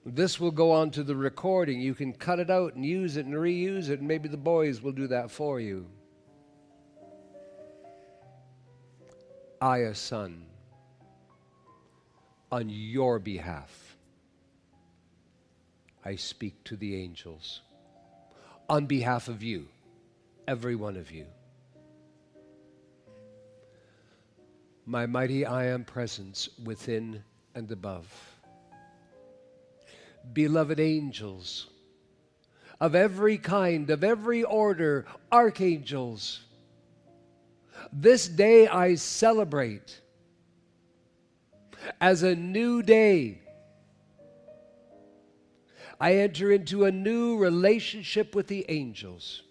This will go on to the recording. You can cut it out and use it and reuse it, and maybe the boys will do that for you. I, a son, on your behalf, I speak to the angels. On behalf of you, every one of you. My mighty I am presence within and above. Beloved angels of every kind, of every order, archangels, this day I celebrate as a new day. I enter into a new relationship with the angels,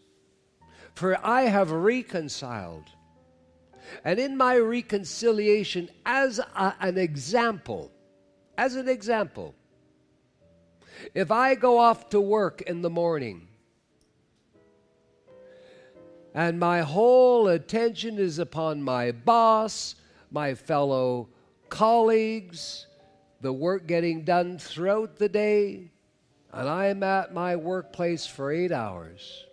for I have reconciled. And in my reconciliation, as an example, if I go off to work in the morning and my whole attention is upon my boss, my fellow colleagues, the work getting done throughout the day, and I am at my workplace for 8 hours,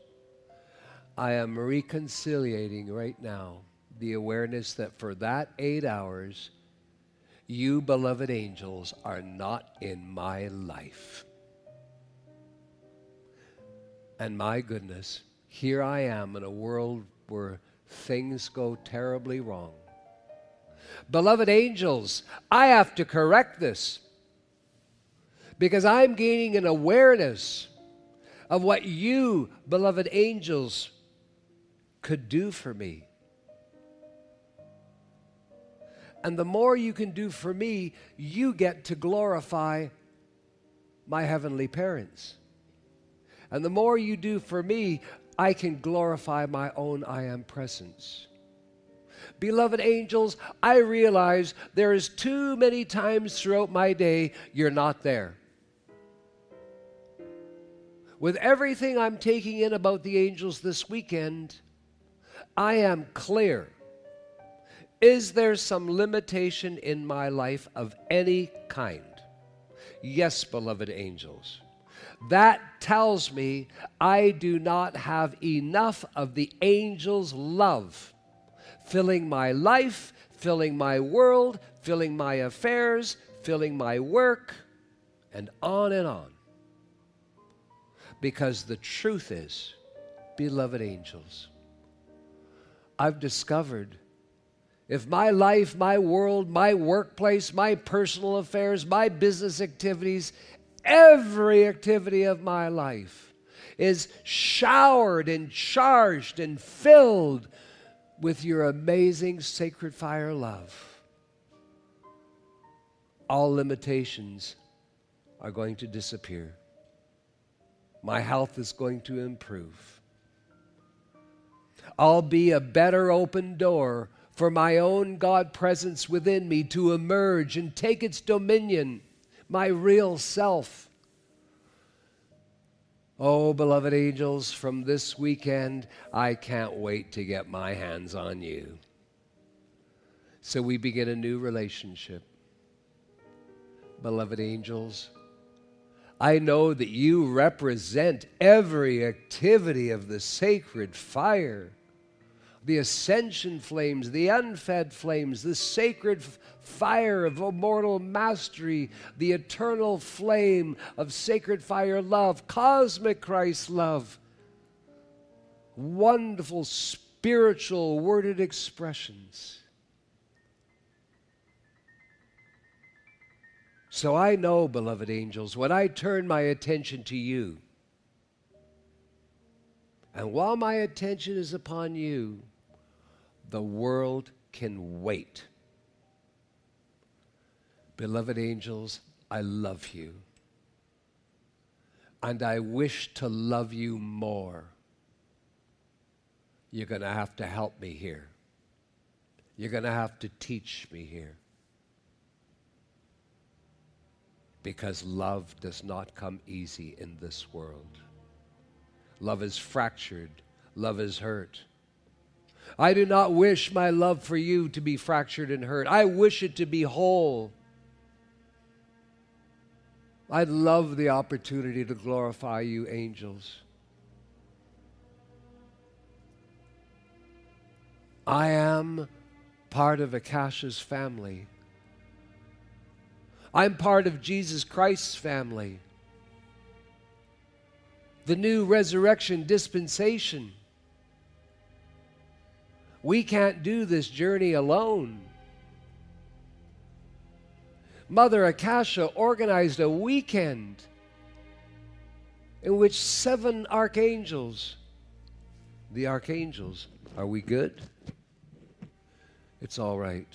I am reconciliating right now the awareness that for that 8 hours, you, beloved angels, are not in my life. And my goodness, here I am in a world where things go terribly wrong. Beloved angels, I have to correct this because I'm gaining an awareness of what you, beloved angels, could do for me. And the more you can do for me, you get to glorify my heavenly parents. And the more you do for me, I can glorify my own I am presence. Beloved angels, I realize there is too many times throughout my day you're not there. With everything I'm taking in about the angels this weekend, I am clear. Is there some limitation in my life of any kind? Yes, beloved angels. That tells me I do not have enough of the angels' love filling my life, filling my world, filling my affairs, filling my work, and on and on. Because the truth is, beloved angels, I've discovered if my life, my world, my workplace, my personal affairs, my business activities, every activity of my life is showered and charged and filled with your amazing sacred fire love, all limitations are going to disappear. My health is going to improve. I'll be a better open door for my own God presence within me to emerge and take its dominion, my real self. Oh, beloved angels, from this weekend, I can't wait to get my hands on you. So we begin a new relationship. Beloved angels, I know that you represent every activity of the sacred fire, the ascension flames, the unfed flames, the sacred fire of immortal mastery, the eternal flame of sacred fire love, cosmic Christ love, wonderful spiritual worded expressions. So I know, beloved angels, when I turn my attention to you, and while my attention is upon you, the world can wait. Beloved angels, I love you. And I wish to love you more. You're going to have to help me here. You're going to have to teach me here. Because love does not come easy in this world. Love is fractured. Love is hurt. I do not wish my love for you to be fractured and hurt. I wish it to be whole. I'd love the opportunity to glorify you, angels. I am part of Akasha's family. I'm part of Jesus Christ's family. The new resurrection dispensation. We can't do this journey alone. Mother Akasha organized a weekend in which 7 archangels, the archangels, are we good? It's all right.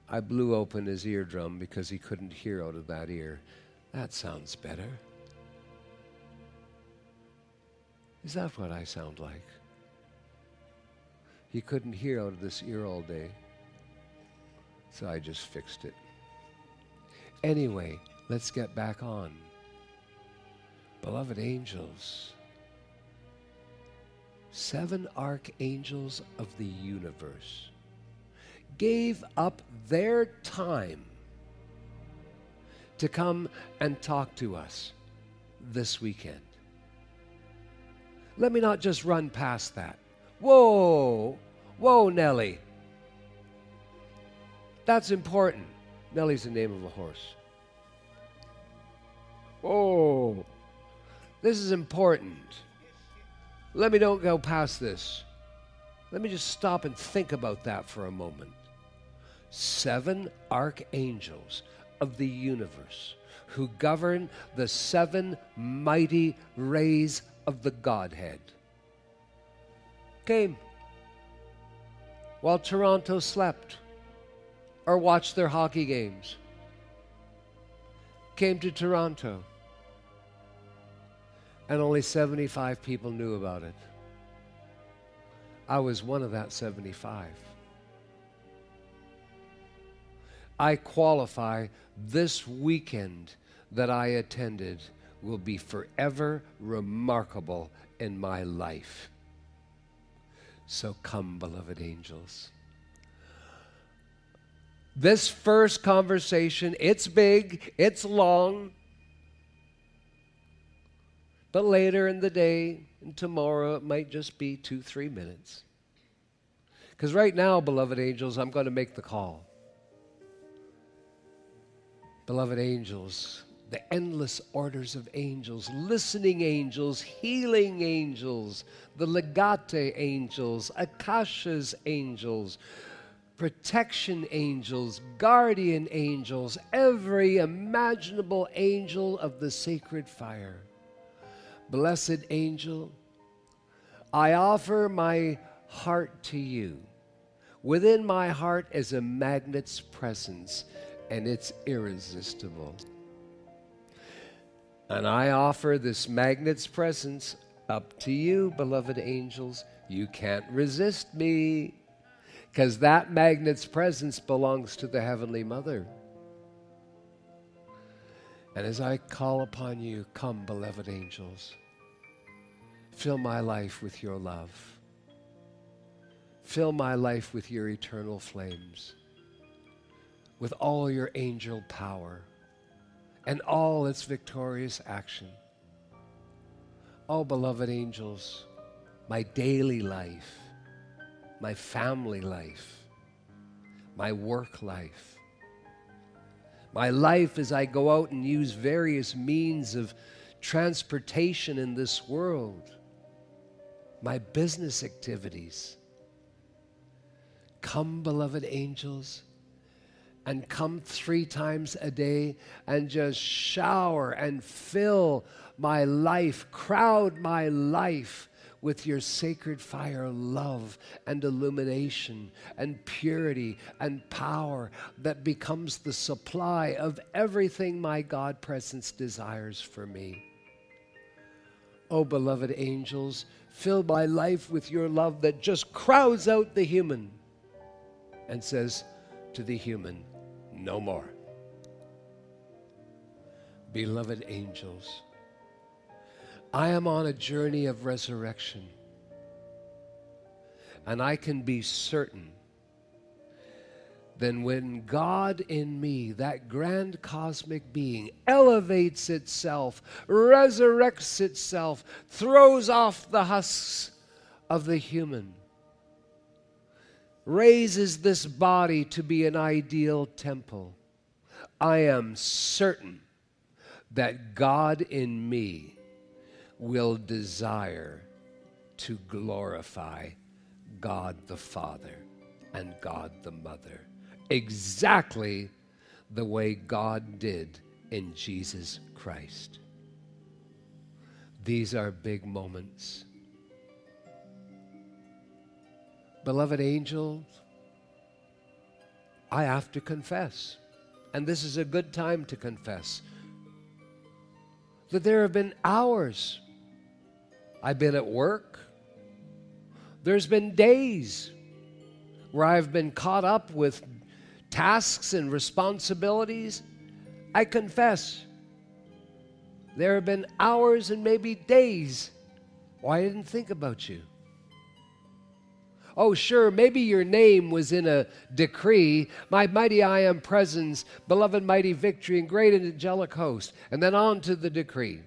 I blew open his eardrum because he couldn't hear out of that ear. That sounds better. Is that what I sound like? He couldn't hear out of this ear all day, so I just fixed it. Anyway, let's get back on. Beloved angels, 7 archangels of the universe gave up their time to come and talk to us this weekend. Let me not just run past that. Whoa, Nellie. That's important. Nellie's the name of a horse. Oh, this is important. Let me don't go past this. Let me just stop and think about that for a moment. 7 archangels of the universe who govern the 7 mighty rays of the Godhead came while Toronto slept or watched their hockey games. Came to Toronto, and only 75 people knew about it. I was one of that 75. I qualify. This weekend that I attended will be forever remarkable in my life. So come, beloved angels. This first conversation, it's big, it's long, but later in the day and tomorrow it might just be 2-3 minutes. Because right now, beloved angels, I'm going to make the call. Beloved angels, the endless orders of angels, listening angels, healing angels, the legate angels, Akasha's angels, protection angels, guardian angels, every imaginable angel of the sacred fire. Blessed angel, I offer my heart to you. Within my heart is a magnet's presence, and it's irresistible. And I offer this magnet's presence up to you, beloved angels. You can't resist me, because that magnet's presence belongs to the Heavenly Mother. And as I call upon you, come, beloved angels. Fill my life with your love. Fill my life with your eternal flames, with all your angel power and all its victorious action. Oh, beloved angels, my daily life, my family life, my work life, my life as I go out and use various means of transportation in this world, my business activities. Come, beloved angels, and come 3 times a day and just shower and fill my life, crowd my life with your sacred fire, love and illumination and purity and power that becomes the supply of everything my God presence desires for me. Oh, beloved angels, fill my life with your love that just crowds out the human and says to the human, no more. Beloved angels, I am on a journey of resurrection, and I can be certain then when God in me, that grand cosmic being, elevates itself, resurrects itself, throws off the husks of the human, raises this body to be an ideal temple, I am certain that God in me will desire to glorify God the Father and God the Mother, exactly the way God did in Jesus Christ. These are big moments. Beloved angels, I have to confess, and this is a good time to confess, that there have been hours I've been at work. There's been days where I've been caught up with tasks and responsibilities. I confess, there have been hours and maybe days where I didn't think about you. Oh, sure, maybe your name was in a decree, my mighty I am presence, beloved mighty victory, and great and angelic host, and then on to the decree.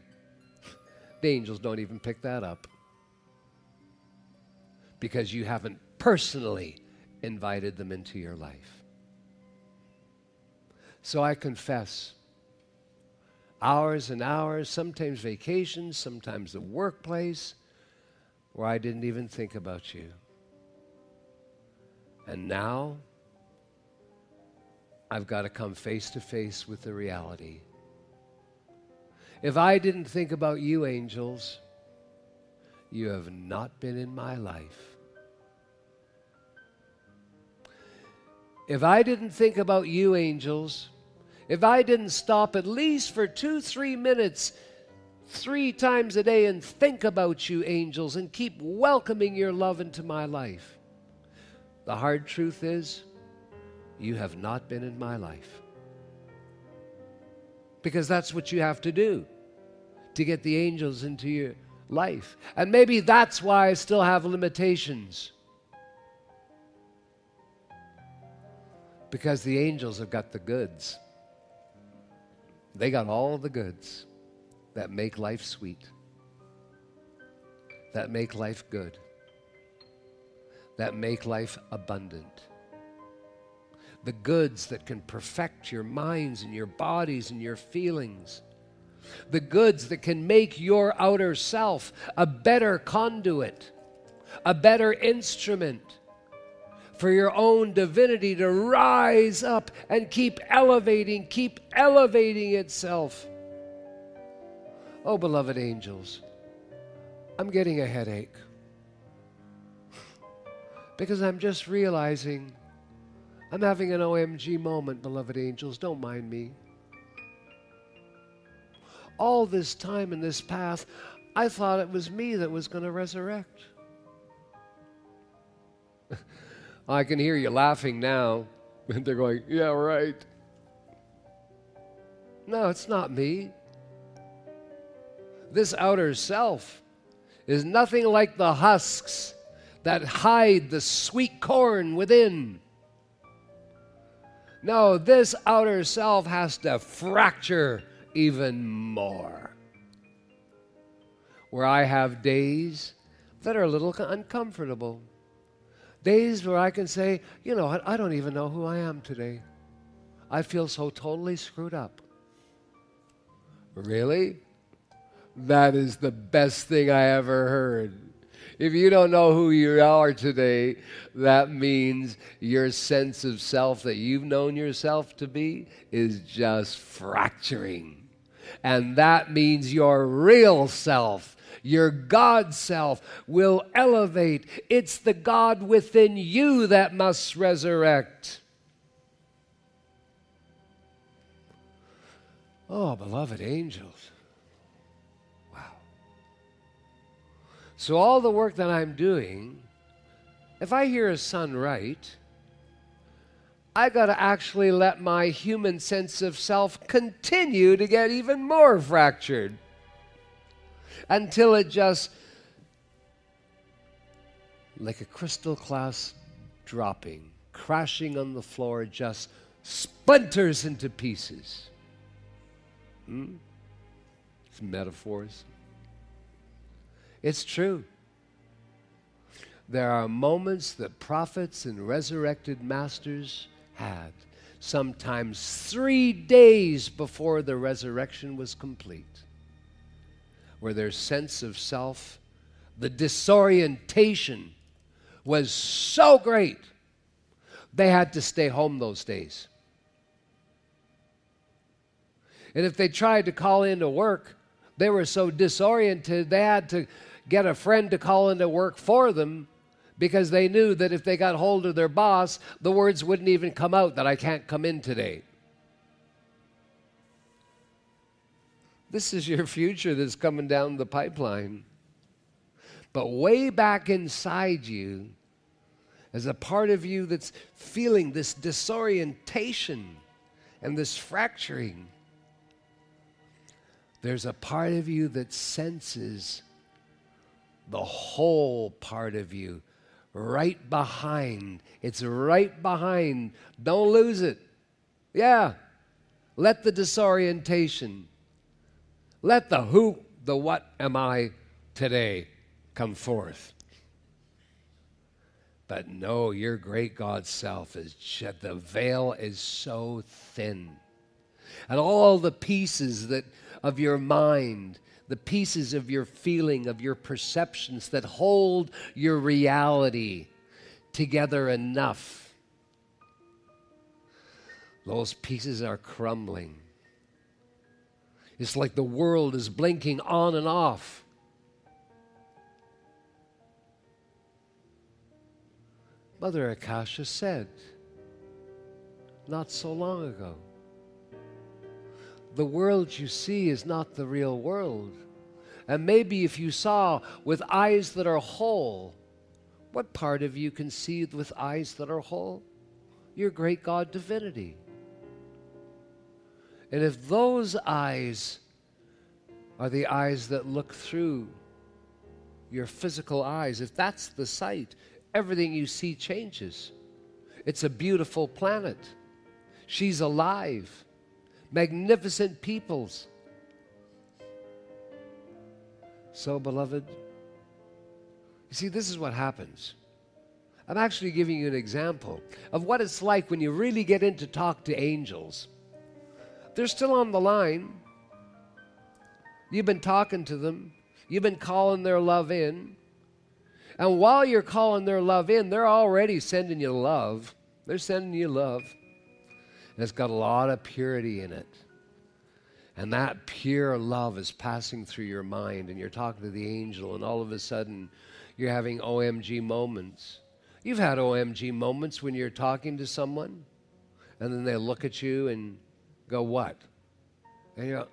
The angels don't even pick that up because you haven't personally invited them into your life. So I confess, hours and hours, sometimes vacations, sometimes the workplace, where I didn't even think about you. And now, I've got to come face to face with the reality. If I didn't think about you, angels, you have not been in my life. If I didn't think about you, angels, if I didn't stop at least for 2-3 minutes 3 times a day and think about you, angels, and keep welcoming your love into my life, the hard truth is, you have not been in my life. Because that's what you have to do to get the angels into your life. And maybe that's why I still have limitations. Because the angels have got the goods. They got all the goods that make life sweet, that make life good, that make life abundant. The goods that can perfect your minds and your bodies and your feelings. The goods that can make your outer self a better conduit, a better instrument for your own divinity to rise up and keep elevating itself. Oh, beloved angels, I'm getting a headache. Because I'm just realizing I'm having an OMG moment, beloved angels. Don't mind me. All this time in this path, I thought it was me that was going to resurrect. I can hear you laughing now. And they're going, yeah, right. No, it's not me. This outer self is nothing like the husks that hide the sweet corn within. No, this outer self has to fracture even more. Where I have days that are a little uncomfortable. Days where I can say, you know what, I don't even know who I am today. I feel so totally screwed up. Really? That is the best thing I ever heard. If you don't know who you are today, that means your sense of self that you've known yourself to be is just fracturing. And that means your real self, your God self, will elevate. It's the God within you that must resurrect. Oh, beloved angels. So all the work that I'm doing, if I hear a son right, I got to actually let my human sense of self continue to get even more fractured until it just, like a crystal glass dropping, crashing on the floor, just splinters into pieces. It's metaphors. It's true. There are moments that prophets and resurrected masters had, sometimes 3 days before the resurrection was complete, where their sense of self, the disorientation, was so great, they had to stay home those days. And if they tried to call into work, they were so disoriented, they had to get a friend to call into work for them, because they knew that if they got hold of their boss, the words wouldn't even come out that I can't come in today. This is your future that's coming down the pipeline. But way back inside you, as a part of you that's feeling this disorientation and this fracturing, there's a part of you that senses the whole part of you right behind. It's right behind. Don't lose it. Yeah. Let the disorientation, let the who, the what am I today come forth. But no, your great God self is just, the veil is so thin. And all the pieces that of your mind, the pieces of your feeling, of your perceptions that hold your reality together enough, those pieces are crumbling. It's like the world is blinking on and off. Mother Akasha said not so long ago, the world you see is not the real world. And maybe if you saw with eyes that are whole, what part of you can see with eyes that are whole? Your great God divinity. And if those eyes are the eyes that look through your physical eyes, if that's the sight, everything you see changes. It's a beautiful planet. She's alive. Magnificent peoples. So, beloved, you see, this is what happens. I'm actually giving you an example of what it's like when you really get in to talk to angels. They're still on the line. You've been talking to them. You've been calling their love in. And while you're calling their love in, they're already sending you love. They're sending you love. And it's got a lot of purity in it. And that pure love is passing through your mind, and you're talking to the angel, and all of a sudden you're having OMG moments. You've had OMG moments when you're talking to someone, and then they look at you and go, what? And you go,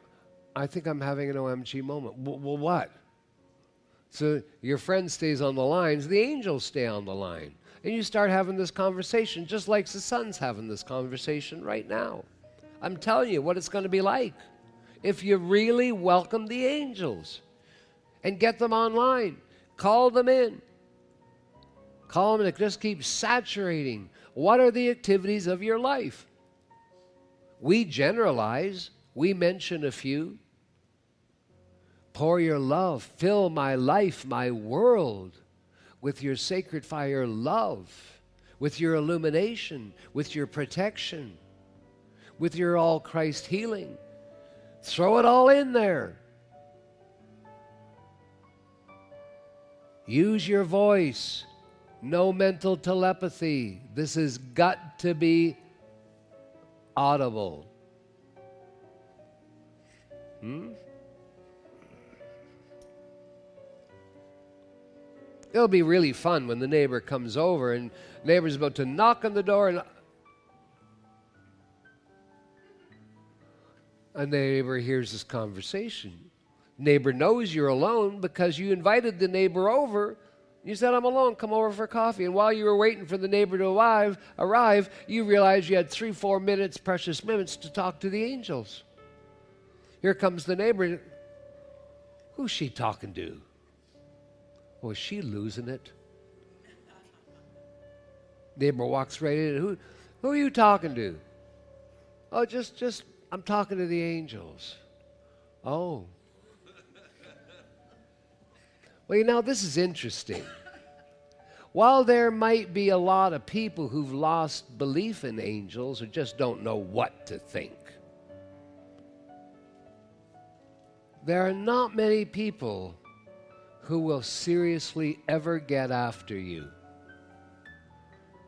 I think I'm having an OMG moment. Well, what? So your friend stays on the lines, the angels stay on the line. And you start having this conversation just like the son's having this conversation right now. I'm telling you what it's going to be like if you really welcome the angels and get them online. Call them in. Call them and just keep saturating. What are the activities of your life? We generalize. We mention a few. Pour your love. Fill my life, my world, with your sacred fire love, with your illumination, with your protection, with your all Christ healing. Throw it all in there. Use your voice. No mental telepathy. This has got to be audible. It'll be really fun when the neighbor comes over and the neighbor's about to knock on the door and a neighbor hears this conversation. Neighbor knows you're alone because you invited the neighbor over. You said, I'm alone, come over for coffee. And while you were waiting for the neighbor to arrive, you realized you had 3-4 minutes, precious minutes, to talk to the angels. Here comes the neighbor. Who's she talking to? Oh, is she losing it? Neighbor walks right in. Who are you talking to? Oh, I'm talking to the angels. Oh. Well, this is interesting. While there might be a lot of people who've lost belief in angels or just don't know what to think, there are not many people who will seriously ever get after you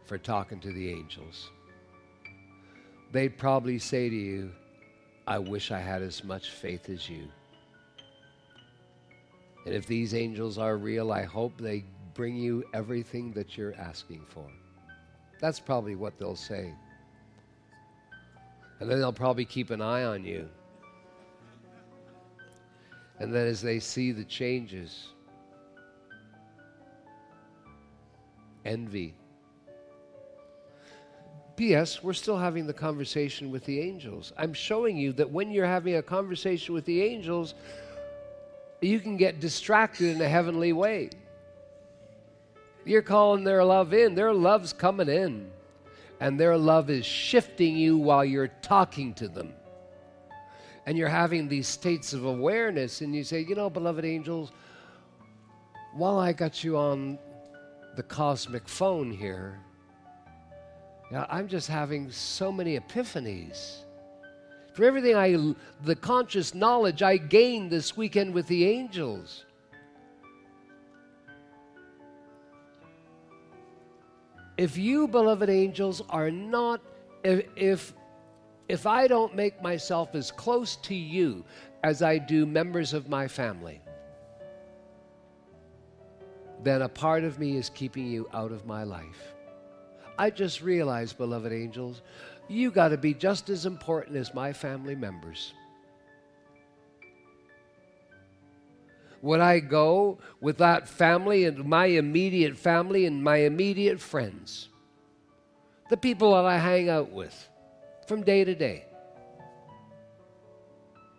for talking to the angels. They'd probably say to you, I wish I had as much faith as you. And if these angels are real, I hope they bring you everything that you're asking for. That's probably what they'll say. And then they'll probably keep an eye on you. And then as they see the changes, envy. P.S. We're still having the conversation with the angels. I'm showing you that when you're having a conversation with the angels, you can get distracted in a heavenly way. You're calling their love in. Their love's coming in. And their love is shifting you while you're talking to them. And you're having these states of awareness. And you say, beloved angels, while I got you on the cosmic phone here, I'm just having so many epiphanies. For everything the conscious knowledge I gained this weekend with the angels. If you, beloved angels, are not, if I don't make myself as close to you as I do members of my family, then a part of me is keeping you out of my life. I just realized, beloved angels, you got to be just as important as my family members. Would I go with that family and my immediate family and my immediate friends, the people that I hang out with from day to day?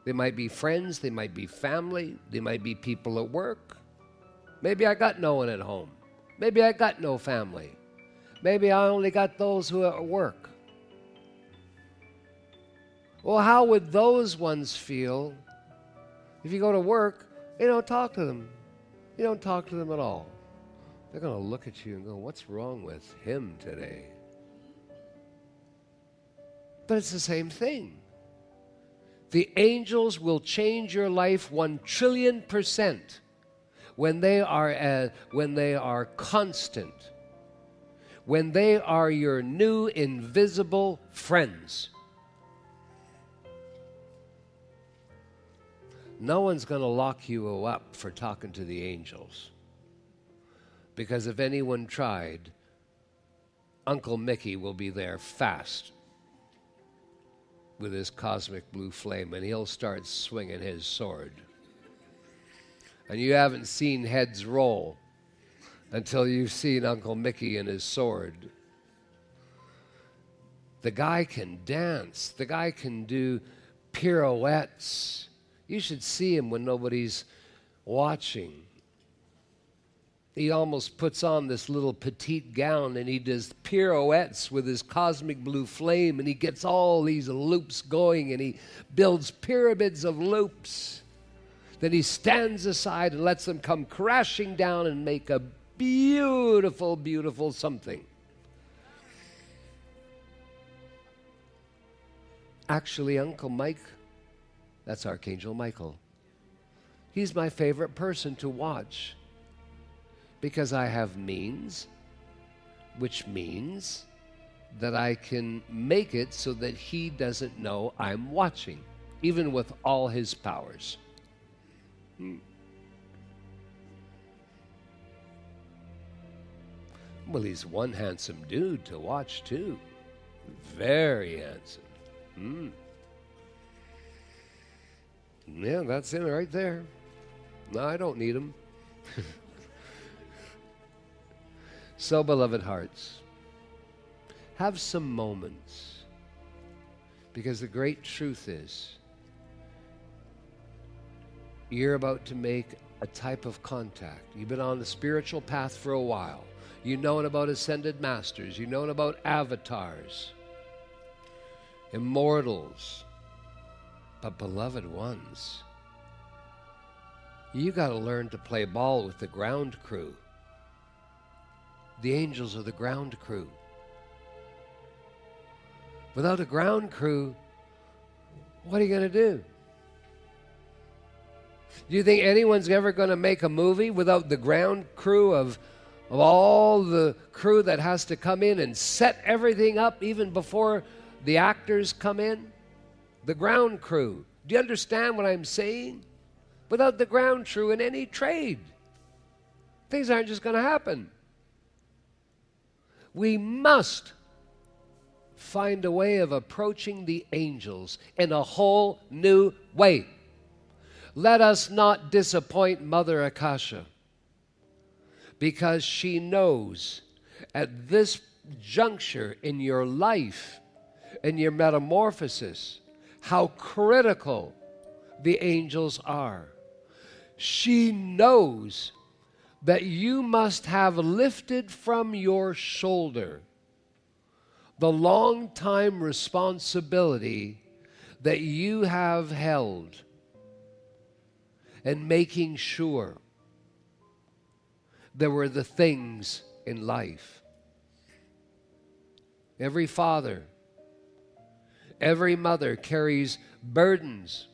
They might be friends, they might be family, they might be people at work. Maybe I got no one at home. Maybe I got no family. Maybe I only got those who are at work. Well, how would those ones feel if you go to work, you don't talk to them? You don't talk to them at all. They're going to look at you and go, what's wrong with him today? But it's the same thing. The angels will change your life 1,000,000,000,000% when they are constant. When they are your new invisible friends. No one's going to lock you up for talking to the angels. Because if anyone tried, Uncle Mickey will be there fast with his cosmic blue flame, and he'll start swinging his sword. And you haven't seen heads roll until you've seen Uncle Mickey and his sword. The guy can dance. The guy can do pirouettes. You should see him when nobody's watching. He almost puts on this little petite gown and he does pirouettes with his cosmic blue flame, and he gets all these loops going and he builds pyramids of loops. Then he stands aside and lets them come crashing down and make a beautiful, beautiful something. Actually, Uncle Mike, that's Archangel Michael. He's my favorite person to watch because I have means, which means that I can make it so that he doesn't know I'm watching, even with all his powers. Well, he's one handsome dude to watch, too. Very handsome. Yeah, that's him right there. No, I don't need him. So, beloved hearts, have some moments. Because the great truth is, you're about to make a type of contact. You've been on the spiritual path for a while. You've known about ascended masters. You've known about avatars, immortals. But beloved ones, you got to learn to play ball with the ground crew. The angels are the ground crew. Without a ground crew, what are you going to do? Do you think anyone's ever going to make a movie without the ground crew of all the crew that has to come in and set everything up even before the actors come in? The ground crew. Do you understand what I'm saying? Without the ground crew in any trade, things aren't just going to happen. We must find a way of approaching the angels in a whole new way. Let us not disappoint Mother Akasha, because she knows at this juncture in your life, in your metamorphosis, how critical the angels are. She knows that you must have lifted from your shoulder the long-time responsibility that you have held in making sure there were the things in life. Every father, every mother carries burdens,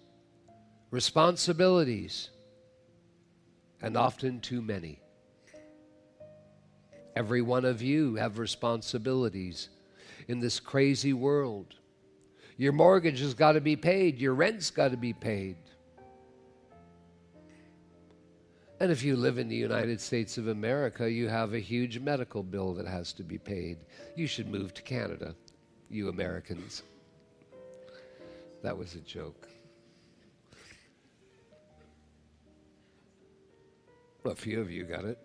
responsibilities, and often too many. Every one of you have responsibilities in this crazy world. Your mortgage has got to be paid. Your rent's got to be paid. And if you live in the United States of America, you have a huge medical bill that has to be paid. You should move to Canada, you Americans. That was a joke. Well, a few of you got it.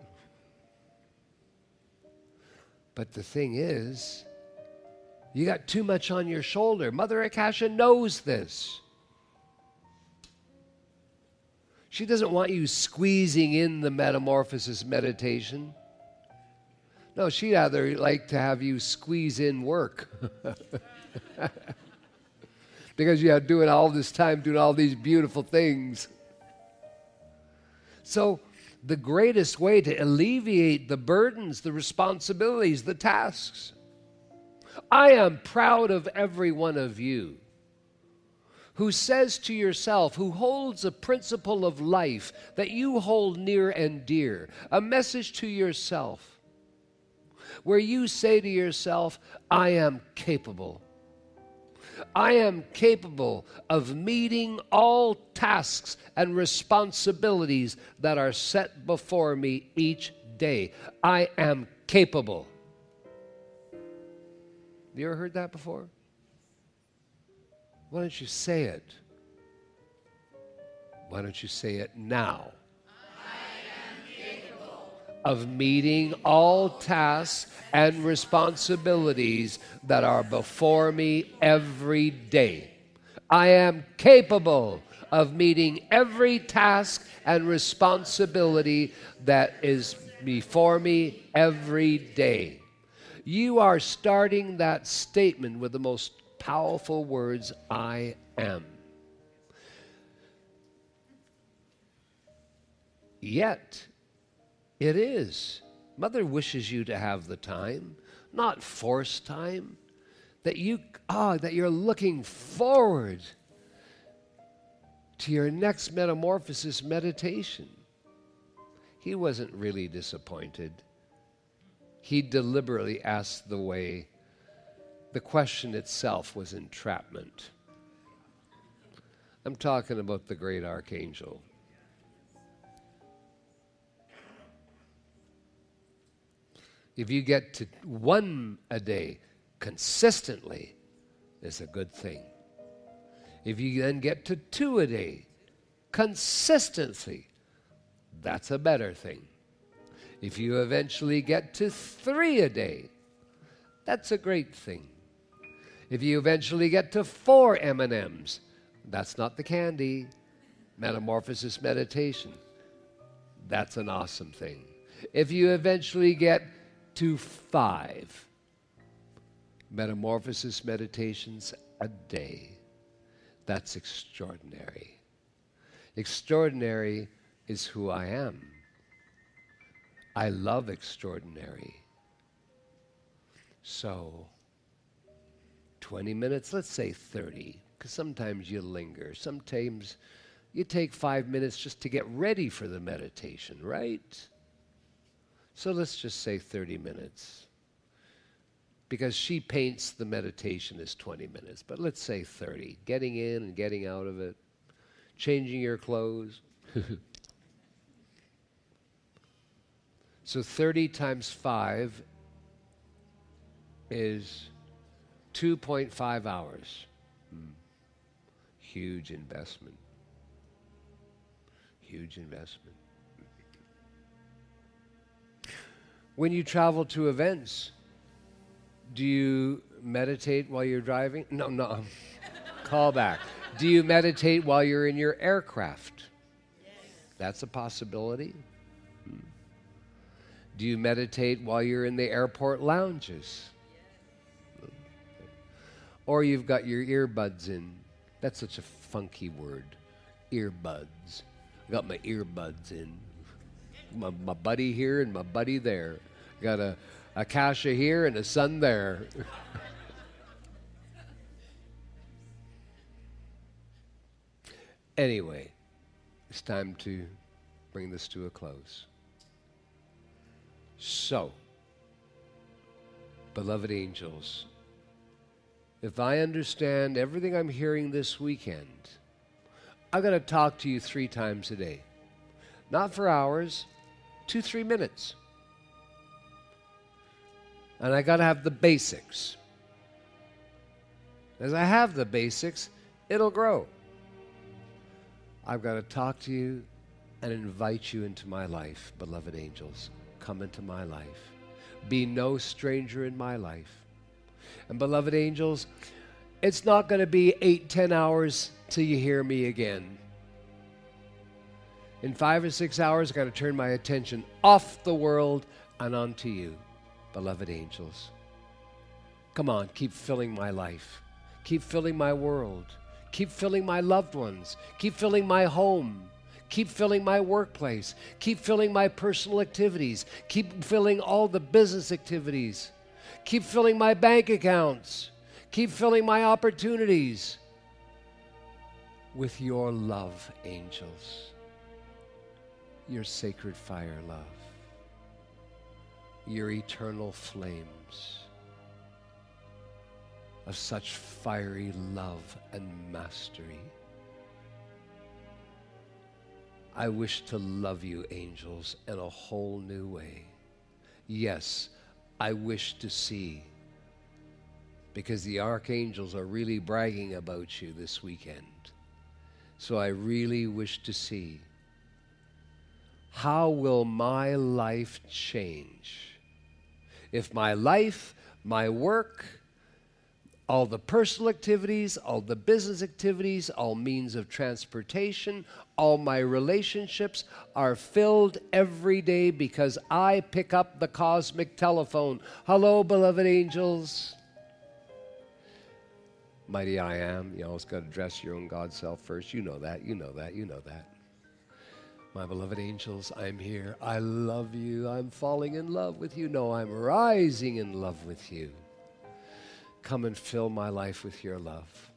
But the thing is, you got too much on your shoulder. Mother Akasha knows this. She doesn't want you squeezing in the metamorphosis meditation. No, she'd rather like to have you squeeze in work. Because you're doing all this time, doing all these beautiful things. So the greatest way to alleviate the burdens, the responsibilities, the tasks. I am proud of every one of you who says to yourself, who holds a principle of life that you hold near and dear, a message to yourself, where you say to yourself, I am capable. I am capable of meeting all tasks and responsibilities that are set before me each day. I am capable. You ever heard that before? Why don't you say it? Why don't you say it now? I am capable of meeting all tasks and responsibilities that are before me every day. I am capable of meeting every task and responsibility that is before me every day. You are starting that statement with the most powerful words, I am. Yet, it is. Mother wishes you to have the time, not forced time, that you're looking forward to your next metamorphosis meditation. He wasn't really disappointed. He deliberately asked the way. The question itself was entrapment. I'm talking about the great archangel. If you get to one a day consistently, it's a good thing. If you then get to 2 a day, consistency, that's a better thing. If you eventually get to 3 a day, that's a great thing. If you eventually get to 4 M&Ms, that's not the candy, metamorphosis meditation. That's an awesome thing. If you eventually get to 5 metamorphosis meditations a day. That's extraordinary. Extraordinary is who I am. I love extraordinary. So, 20 minutes, let's say 30, because sometimes you linger. Sometimes you take 5 minutes just to get ready for the meditation, right? So let's just say 30 minutes. Because she paints the meditation as 20 minutes, but let's say 30. Getting in and getting out of it, changing your clothes. So 30 times 5 is 2.5 hours. Huge investment. Huge investment. When you travel to events, do you meditate while you're driving? No. Call back. Do you meditate while you're in your aircraft? Yes. That's a possibility. Do you meditate while you're in the airport lounges? Yes. Or you've got your earbuds in. That's such a funky word. Earbuds. I got my earbuds in. My buddy here and my buddy there. Got a Akasha here and a sun there. Anyway, it's time to bring this to a close. So, beloved angels, if I understand everything I'm hearing this weekend, I'm going to talk to you 3 times a day. Not for hours, 2-3 minutes. And I got to have the basics. As I have the basics, it'll grow. I've got to talk to you and invite you into my life, beloved angels. Come into my life. Be no stranger in my life. And beloved angels, it's not going to be 8-10 hours till you hear me again. In 5 or 6 hours, I'm going to turn my attention off the world and onto you, beloved angels. Come on, keep filling my life. Keep filling my world. Keep filling my loved ones. Keep filling my home. Keep filling my workplace. Keep filling my personal activities. Keep filling all the business activities. Keep filling my bank accounts. Keep filling my opportunities with your love, angels. Your sacred fire love. Your eternal flames of such fiery love and mastery. I wish to love you, angels, in a whole new way. Yes, I wish to see, because the archangels are really bragging about you this weekend. So I really wish to see, how will my life change if my life, my work, all the personal activities, all the business activities, all means of transportation, all my relationships are filled every day because I pick up the cosmic telephone. Hello, beloved angels. Mighty I am. You always got to address your own God self first. You know that, you know that, you know that. My beloved angels, I'm here. I love you. I'm falling in love with you. No, I'm rising in love with you. Come and fill my life with your love,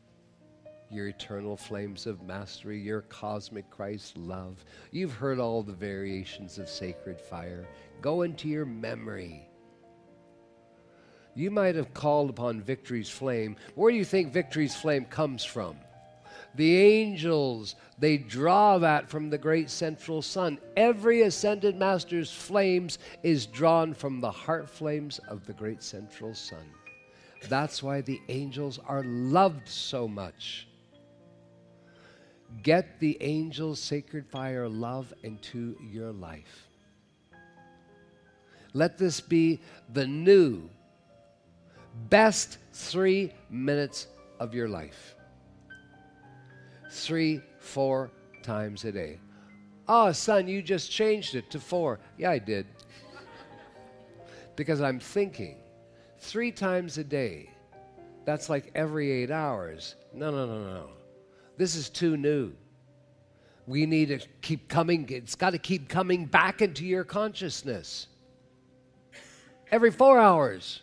your eternal flames of mastery, your cosmic Christ love. You've heard all the variations of sacred fire. Go into your memory. You might have called upon victory's flame. Where do you think victory's flame comes from? The angels, they draw that from the great central sun. Every ascended master's flames is drawn from the heart flames of the great central sun. That's why the angels are loved so much. Get the angels' sacred fire love into your life. Let this be the new, best 3 minutes of your life. 3-4 times a day. Oh, son, you just changed it to 4. Yeah, I did. because I'm thinking 3 times a day. That's like every 8 hours. No. This is too new. We need to keep coming. It's got to keep coming back into your consciousness. Every 4 hours.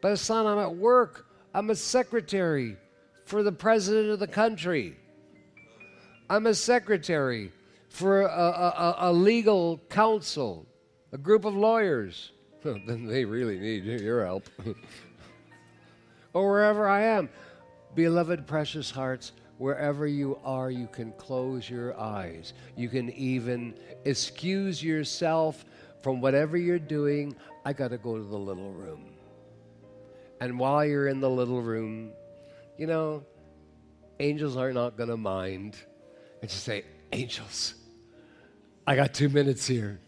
But son, I'm at work. I'm a secretary for the president of the country. I'm a secretary for a legal counsel, a group of lawyers. Then they really need your help. Or wherever I am. Beloved, precious hearts, wherever you are, you can close your eyes. You can even excuse yourself from whatever you're doing. I got to go to the little room. And while you're in the little room, you know, angels are not going to mind. And just say, angels, I got 2 minutes here.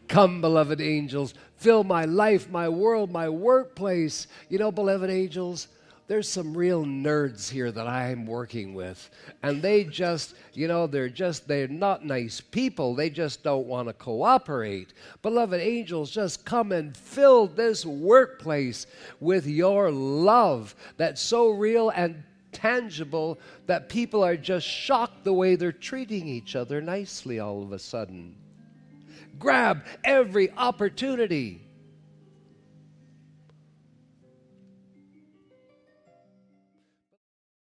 Come, beloved angels, fill my life, my world, my workplace. You know, beloved angels, there's some real nerds here that I'm working with. And they just, you know, they're not nice people. They just don't want to cooperate. Beloved angels, just come and fill this workplace with your love that's so real and tangible that people are just shocked the way they're treating each other nicely all of a sudden. Grab every opportunity